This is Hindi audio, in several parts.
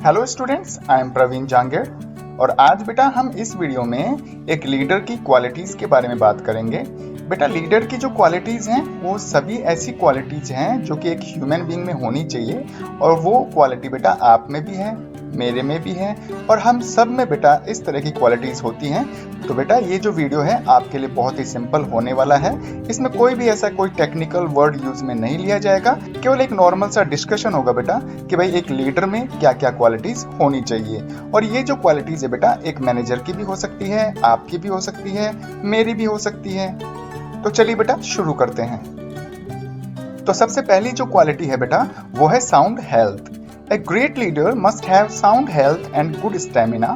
Hello students, I am Praveen Jangid और आज बेटा हम इस वीडियो में एक लीडर की क्वालिटीज़ के बारे में बात करेंगे। बेटा लीडर की जो क्वालिटीज़ हैं वो सभी ऐसी क्वालिटीज़ हैं जो कि एक ह्यूमन बीइंग में होनी चाहिए और वो क्वालिटी बेटा आप में भी है, मेरे में भी है और हम सब में बेटा इस तरह की क्वालिटीज़ होती हैं। तो बेटा ये जो वीडियो है आपके लिए बहुत ही सिंपल होने वाला है। इसमें कोई भी ऐसा कोई टेक्निकल वर्ड यूज में नहीं लिया जाएगा, केवल एक नॉर्मल सा डिस्कशन होगा बेटा कि भाई एक लीडर में क्या क्या क्वालिटीज होनी चाहिए। और ये जो क्वालिटीज है बेटा एक मैनेजर की भी हो सकती है, आपकी भी हो सकती है, मेरी भी हो सकती है। तो चलिए बेटा शुरू करते हैं। तो सबसे पहली जो क्वालिटी है बेटा वो है sound health. A great leader must have sound health and good stamina.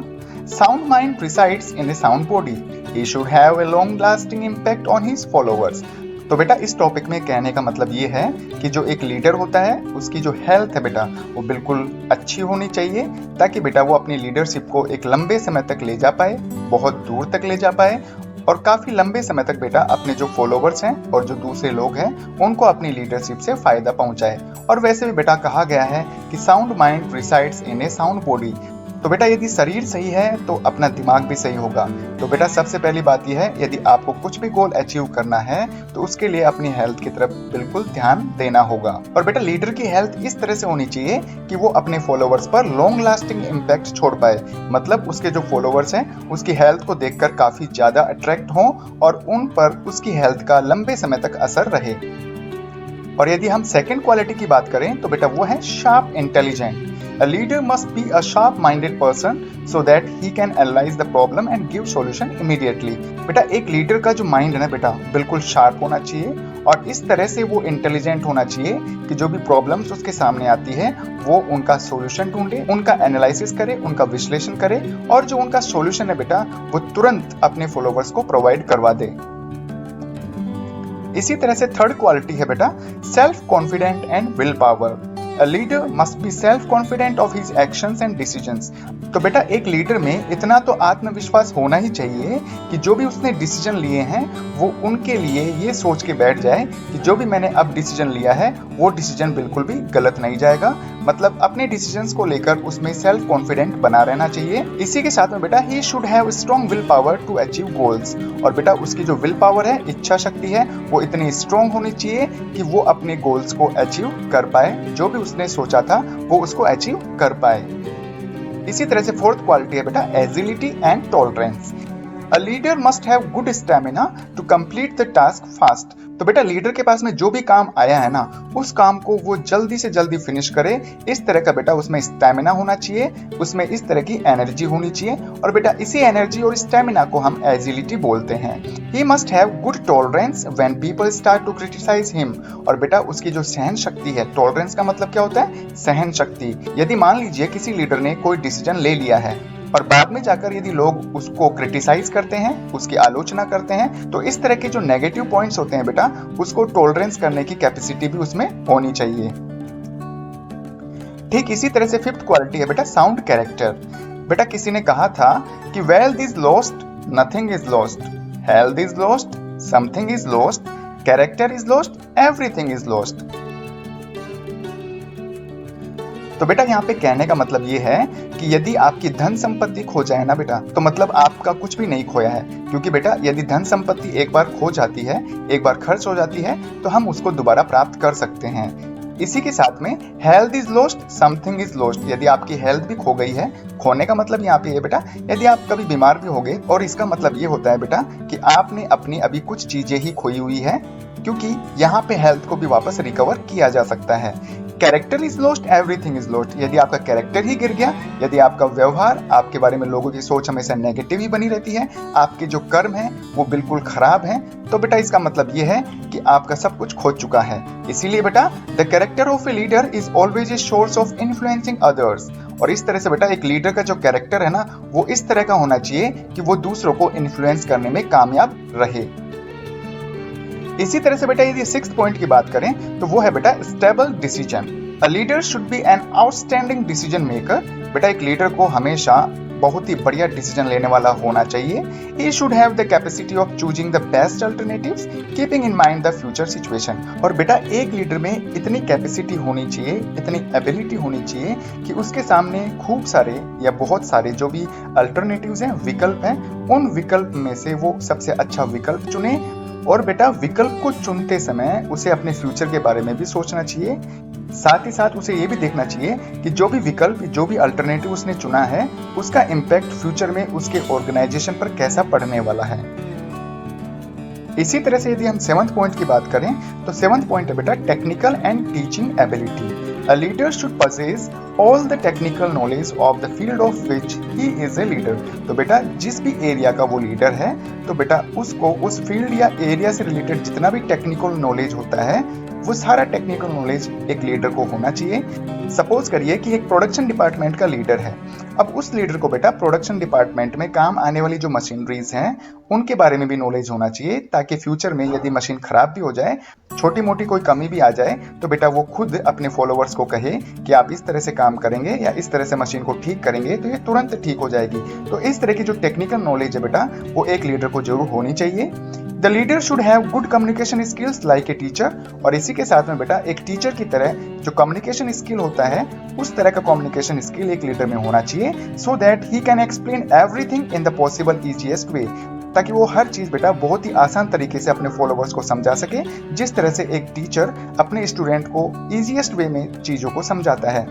Sound mind resides in a sound body. He should have a long-lasting impact on his followers. तो बेटा इस टॉपिक में कहने का मतलब ये है कि जो एक लीडर होता है उसकी जो हेल्थ है बेटा वो बिल्कुल अच्छी होनी चाहिए ताकि बेटा वो अपनी लीडरशिप को एक लंबे समय तक ले जा पाए, बहुत दूर तक ले जा पाए और काफी लंबे समय तक बेटा अपने जो फॉलोवर्स हैं और जो दूसरे लोग हैं उनको अपनी लीडरशिप से फायदा पहुंचाए। और वैसे भी बेटा कहा गया है कि sound mind resides in A sound body. तो बेटा यदि शरीर सही है तो अपना दिमाग भी सही होगा। तो बेटा सबसे पहली बात यह है यदि आपको कुछ भी गोल अचीव करना है तो उसके लिए अपनी हेल्थ की तरफ बिल्कुल ध्यान देना होगा। और बेटा लीडर की हेल्थ इस तरह से होनी चाहिए कि वो अपने फॉलोवर्स पर लॉन्ग लास्टिंग इम्पैक्ट छोड़ पाए, मतलब उसके जो फॉलोवर्स हैं उसकी हेल्थ को देखकर काफी ज्यादा अट्रैक्ट हों और उन पर उसकी हेल्थ का लंबे समय तक असर रहे। और यदि हम सेकंड क्वालिटी की बात करें तो बेटा वो है sharp intelligent. A leader must be a sharp-minded person so that he can analyze the problem and give solution immediately. बेटा एक लीडर का जो माइंड है ना बेटा बिल्कुल शार्प होना चाहिए और इस तरह से वो इंटेलिजेंट होना चाहिए कि जो भी प्रॉब्लम्स उसके सामने आती है वो उनका सॉल्यूशन ढूंढे, उनका एनालिसिस करे, उनका विश्लेषण करे और जो उनका सॉल्यूशन है बेटा वो तुरंत अपने फॉलोवर्स को प्रोवाइड करवा दे। इसी तरह से थर्ड क्वालिटी है बेटा self confident and will power. A leader must be self-confident of his actions and decisions. तो बेटा एक लीडर में इतना तो आत्मविश्वास होना ही चाहिए कि जो भी उसने डिसीजन लिए हैं वो उनके लिए ये सोच के बैठ जाए कि जो भी मैंने अब डिसीजन लिया है वो डिसीजन बिल्कुल भी गलत नहीं जाएगा। मतलब अपने डिसीजंस को लेकर उसमें सेल्फ कॉन्फिडेंट बना रहना चाहिए। इसी के साथ में बेटा he should have strong will power to achieve goals. और बेटा उसकी जो विल पावर है, इच्छा शक्ति है, वो इतनी स्ट्रॉन्ग होनी चाहिए कि वो अपने गोल्स को अचीव कर पाए, जो भी उसने सोचा था वो उसको अचीव कर पाए। इसी तरह से फोर्थ क्वालिटी है बेटा agility and tolerance. A leader must have good stamina to complete the task fast. तो बेटा लीडर के पास में जो भी काम आया है ना उस काम को वो जल्दी से जल्दी फिनिश करे, इस तरह का बेटा उसमें स्टैमिना होना चाहिए, उसमें इस तरह की एनर्जी होनी चाहिए और बेटा इसी एनर्जी और स्टैमिना को हम एजिलिटी बोलते हैं। He must have good tolerance when people start to criticize him. और बेटा उसकी जो सहन शक्ति है, टॉलरेंस का मतलब क्या होता है? सहन शक्ति। यदि मान लीजिए किसी लीडर ने कोई डिसीजन ले लिया है और बाद में जाकर यदि लोग उसको क्रिटिसाइज करते हैं, उसकी आलोचना करते हैं, तो इस तरह के जो नेगेटिव पॉइंट्स होते हैं बेटा उसको टॉलरेंस करने की कैपेसिटी भी उसमें होनी चाहिए। ठीक इसी तरह से फिफ्थ क्वालिटी है बेटा साउंड कैरेक्टर। बेटा किसी ने कहा था कि wealth is lost, nothing is lost, health is lost, something is lost, character is lost, everything is lost. तो बेटा यहाँ पे कहने का मतलब ये है कि यदि आपकी धन संपत्ति खो जाए ना बेटा तो मतलब आपका कुछ भी नहीं खोया है, क्योंकि बेटा यदि धन संपत्ति एक बार खो जाती है, एक बार खर्च हो जाती है तो हम उसको दोबारा प्राप्त कर सकते हैं। इसी के साथ में health is lost, something is lost. यदि आपकी हेल्थ भी खो गई है, खोने का मतलब यहाँ पे है बेटा यदि आप कभी बीमार भी हो गए, और इसका मतलब ये होता है बेटा कि आपने अपनी अभी कुछ चीजें ही खोई हुई है, क्योंकि यहाँ पे हेल्थ को भी वापस रिकवर किया जा सकता है। Character is lost, everything is lost. यदि आपका कैरेक्टर ही गिर गया, यदि आपका व्यवहार, आपके बारे में लोगों की सोच हमेशा नेगेटिव ही बनी रहती है, आपके जो कर्म है वो बिल्कुल खराब है, तो बेटा इसका मतलब ये है कि आपका सब कुछ खो चुका है। इसीलिए बेटा the character of a leader is always a source of influencing others. और इस तरह से बेटा एक लीडर का जो कैरेक्टर है ना वो इस तरह का होना चाहिए कि वो दूसरों को इन्फ्लुएंस करने में कामयाब रहे। इसी तरह से बेटा यदि सिक्स्थ पॉइंट की बात करें तो वो है बेटा stable decision. A leader should B an outstanding decision maker. बेटा एक लीडर को हमेशा बहुत ही बढ़िया डिसीजन लेने वाला होना चाहिए। ही should have the capacity of choosing the best alternatives keeping in mind the future situation. और बेटा एक लीडर में इतनी कैपेसिटी होनी चाहिए, इतनी एबिलिटी होनी चाहिए कि उसके सामने खूब सारे या बहुत सारे जो भी अल्टरनेटिव्स हैं, विकल्प हैं, उन विकल्प में से वो सबसे अच्छा विकल्प चुने। और बेटा विकल्प को चुनते समय उसे अपने फ्यूचर के बारे में भी सोचना चाहिए। साथ ही साथ उसे ये भी देखना चाहिए कि जो भी विकल्प, जो भी अल्टरनेटिव उसने चुना है, उसका इम्पैक्ट फ्यूचर में उसके ऑर्गेनाइजेशन पर कैसा पड़ने वाला है। इसी तरह से यदि हम 7th पॉइंट की बात करें तो 7th पॉइंट है बेटा technical and teaching ability. A leader should possess all the technical knowledge of the field of which he is a leader। तो बेटा जिस भी एरिया का वो लीडर है तो बेटा उसको उस फील्ड या एरिया से रिलेटेड जितना भी टेक्निकल नॉलेज होता है वो सारा टेक्निकल नॉलेज एक लीडर को होना चाहिए। सपोज करिए कि एक प्रोडक्शन डिपार्टमेंट का लीडर है। अब उस लीडर को बेटा प्रोडक्शन डिपार्टमेंट में काम आने वाली जो मशीनरीज हैं उनके बारे में भी नॉलेज होना चाहिए, ताकि फ्यूचर में यदि मशीन खराब भी हो जाए, छोटी मोटी कोई कमी भी आ जाए, तो बेटा वो खुद अपने फॉलोअर्स को कहे कि आप इस तरह से काम करेंगे या इस तरह से मशीन को ठीक करेंगे तो ये तुरंत ठीक हो जाएगी। तो इस तरह की जो टेक्निकल नॉलेज है बेटा वो एक लीडर को जरूर होनी चाहिए। The leader should have good communication skills like a teacher. और इसी के साथ में बेटा एक टीचर की तरह जो कम्युनिकेशन स्किल होता है उस तरह का कम्युनिकेशन स्किल एक लीडर में होना चाहिए, so that he can explain everything in the possible easiest way, ताकि वो हर चीज बेटा बहुत ही आसान तरीके से अपने फॉलोअर्स को समझा सके, जिस तरह से एक टीचर अपने स्टूडेंट को इजीएस्ट वे में चीजों को समझाता है।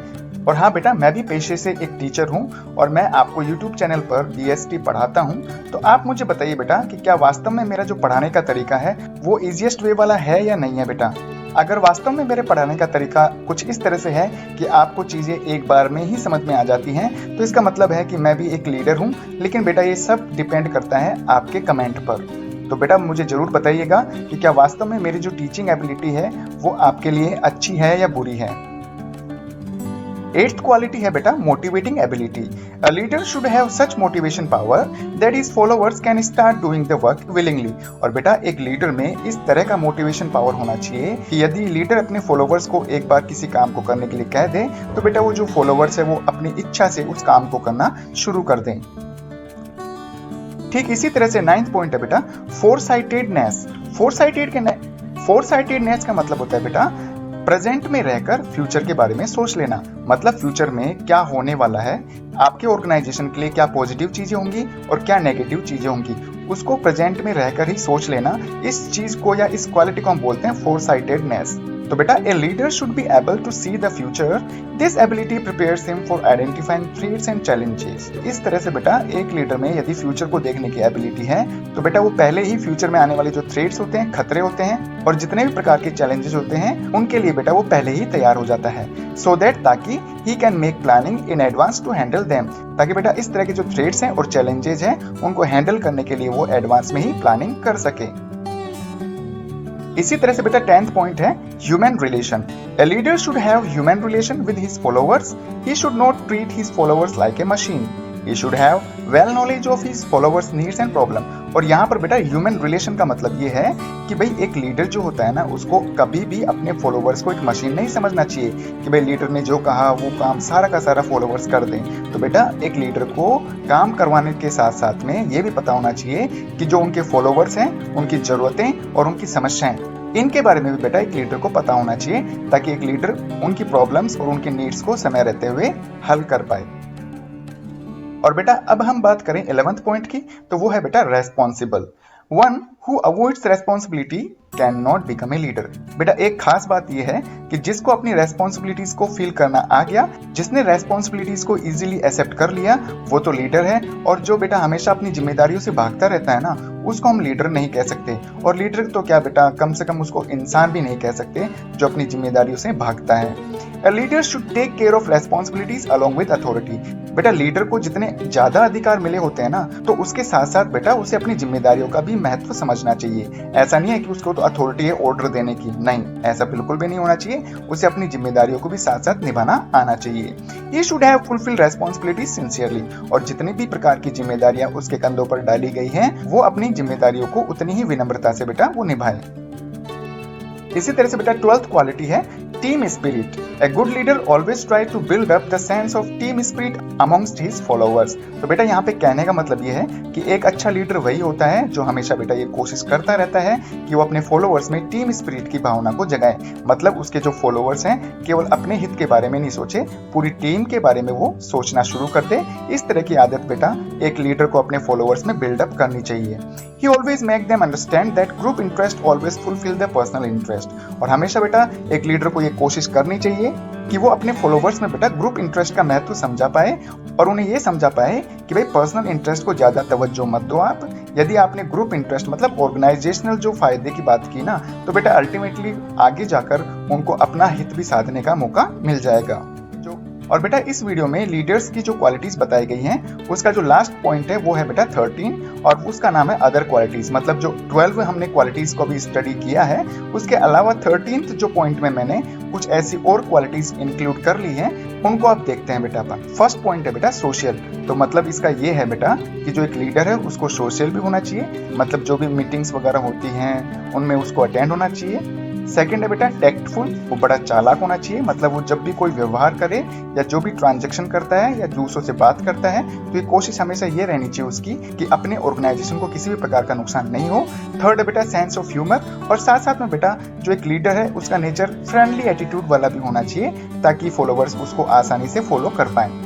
और हाँ बेटा मैं भी पेशे से एक टीचर हूँ और मैं आपको YouTube चैनल पर DST पढ़ाता हूँ। तो आप मुझे बताइए बेटा कि क्या वास्तव में मेरा जो पढ़ाने का तरीका है वो इजीएस्ट वे वाला है या नहीं है बेटा। अगर वास्तव में मेरे पढ़ाने का तरीका कुछ इस तरह से है कि आपको चीज़ें एक बार में ही समझ में आ जाती हैं, तो इसका मतलब है कि मैं भी एक लीडर हूँ। लेकिन बेटा ये सब डिपेंड करता है आपके कमेंट पर। तो बेटा मुझे ज़रूर बताइएगा कि क्या वास्तव में मेरी जो टीचिंग एबिलिटी है वो आपके लिए अच्छी है या बुरी है। 8th क्वालिटी है बेटा motivating ability. A leader should have such motivation power that his followers can start doing the work willingly. और बेटा एक लीडर में इस तरह का मोटिवेशन पावर होना चाहिए कि यदि लीडर अपने फॉलोअर्स को एक बार किसी काम को करने के लिए कह दे तो बेटा वो जो फॉलोअर्स है वो अपनी इच्छा से उस काम को करना शुरू कर दें। ठीक इसी तरह से 9th पॉइंट है बेटा फोरसाइटेडनेस। फोरसाइटेडनेस का मतलब होता है बेटा प्रेजेंट में रहकर फ्यूचर के बारे में सोच लेना। मतलब फ्यूचर में क्या होने वाला है, आपके ऑर्गेनाइजेशन के लिए क्या पॉजिटिव चीजें होंगी और क्या नेगेटिव चीजें होंगी, उसको प्रेजेंट में रहकर ही सोच लेना। इस चीज को या इस क्वालिटी को हम बोलते हैं फोरसाइटेडनेस। तो बेटा a leader should be able to see the future. This ability prepares him for identifying threats and challenges. इस तरह से बेटा एक लीडर में यदि फ्यूचर को देखने की एबिलिटी है तो बेटा वो पहले ही फ्यूचर में आने वाले जो थ्रेट्स होते हैं, खतरे होते हैं और जितने भी प्रकार के चैलेंजेस होते हैं उनके लिए बेटा वो पहले ही तैयार हो जाता है, सो दैट ताकि he can make planning in advance to handle them. ताकि बेटा इस तरह के जो थ्रेट्स हैं और चैलेंजेस हैं उनको हैंडल करने के लिए वो एडवांस में ही प्लानिंग कर सके। इसी तरह से बेटा 10th पॉइंट है human relation. A leader should have human relation with his followers. He should not treat his followers like a machine. He should have well knowledge of his followers needs and problem। और यहाँ पर बेटा ह्यूमन रिलेशन का मतलब ये है कि भाई एक लीडर जो होता है ना उसको कभी भी अपने फॉलोअर्स को एक मशीन नहीं समझना चाहिए कि भाई लीडर ने जो कहा वो काम सारा का सारा फॉलोअर्स कर दें। तो बेटा एक लीडर को काम करवाने के साथ साथ में ये भी पता होना चाहिए कि जो उनके फॉलोअर्स हैं उनकी ज़रूरतें और उनकी समस्याएं, इनके बारे में भी बेटा एक लीडर को पता होना चाहिए, ताकि एक लीडर उनकी प्रॉब्लम्स और उनके नीड्स को समय रहते हुए हल कर पाए। और बेटा अब हम बात करें 11th पॉइंट की, तो वो है बेटा responsible. One who avoids responsibility can not become a leader. बेटा एक खास बात यह है कि जिसको अपनी रेस्पॉन्सिबिलिटीज को फील करना आ गया, जिसने रेस्पॉन्सिबिलिटीज को इजीली एक्सेप्ट कर लिया, वो तो लीडर है। और जो बेटा हमेशा अपनी जिम्मेदारियों से भागता रहता है ना, उसको हम लीडर नहीं कह सकते। और लीडर तो क्या बेटा, कम से कम उसको इंसान भी नहीं कह सकते जो अपनी जिम्मेदारियों से भागता है। A leader should take care of responsibilities along with authority। बेटा लीडर को जितने ज्यादा अधिकार मिले होते हैं ना, तो उसके साथ साथ बेटा उसे अपनी जिम्मेदारियों का भी महत्व समझना चाहिए। ऐसा नहीं है कि उसको तो अथॉरिटी है ऑर्डर देने की, नहीं, ऐसा बिल्कुल भी नहीं होना चाहिए। उसे अपनी जिम्मेदारियों को भी साथ साथ निभाना आना चाहिए। He should have fulfilled responsibilities sincerely। और जितनी भी प्रकार की जिम्मेदारियां उसके कंधों पर डाली गई हैं, वो अपनी जिम्मेदारियों को उतनी ही विनम्रता से बेटा वो निभाए। इसी तरह से बेटा 12th क्वालिटी है team spirit. A good leader always try to build up the sense of team spirit amongst his followers। तो बेटा यहाँ पे कहने का मतलब ये है कि एक अच्छा लीडर वही होता है जो हमेशा बेटा ये कोशिश करता रहता है कि वो अपने फॉलोअर्स में टीम स्पिरिट की भावना को जगाए। मतलब उसके जो फॉलोअर्स हैं केवल अपने हित के बारे में नहीं सोचे, पूरी टीम के बारे में वो सोचना शुरू कर दे। इस तरह की आदत बेटा एक लीडर को अपने फॉलोअर्स में बिल्डअप करनी चाहिए। He always make them understand that group interest always fulfill their personal interest। और हमेशा बेटा एक लीडर को ये कोशिश करनी चाहिए कि वो अपने फॉलोवर्स में बेटा ग्रुप इंटरेस्ट का महत्व समझा पाए और उन्हें ये समझा पाए कि भाई पर्सनल इंटरेस्ट को ज्यादा तवज्जो मत दो आप। यदि आपने ग्रुप इंटरेस्ट मतलब ऑर्गेनाइजेशनल जो फायदे की बात की ना, तो बेटा अल्टीमेटली आगे जाकर उनको अपना हित भी साधने का मौका मिल जाएगा। और बेटा इस वीडियो में लीडर्स की जो क्वालिटीज बताई गई हैं उसका जो लास्ट पॉइंट है वो है बेटा 13 और उसका नाम है अदर क्वालिटीज। मतलब जो 12 हमने क्वालिटीज को भी स्टडी किया है, उसके अलावा 13th जो पॉइंट में मैंने कुछ ऐसी और क्वालिटीज इंक्लूड कर ली हैं, उनको आप देखते हैं बेटा अपन। फर्स्ट पॉइंट है बेटा सोशल। तो मतलब इसका ये है बेटा कि जो एक लीडर है उसको सोशल भी होना चाहिए, मतलब जो भी मीटिंग्स वगैरह होती हैं उनमें उसको अटेंड होना चाहिए। सेकंड है बेटा टैक्टफुल, वो बड़ा चालाक होना चाहिए। मतलब वो जब भी कोई व्यवहार करे या जो भी ट्रांजैक्शन करता है या दूसरों से बात करता है तो ये कोशिश हमेशा ये रहनी चाहिए उसकी कि अपने ऑर्गेनाइजेशन को किसी भी प्रकार का नुकसान नहीं हो। थर्ड है बेटा सेंस ऑफ ह्यूमर, और साथ साथ में बेटा जो एक लीडर है उसका नेचर फ्रेंडली एटीट्यूड वाला भी होना चाहिए ताकि फॉलोवर्स उसको आसानी से फॉलो कर पाए।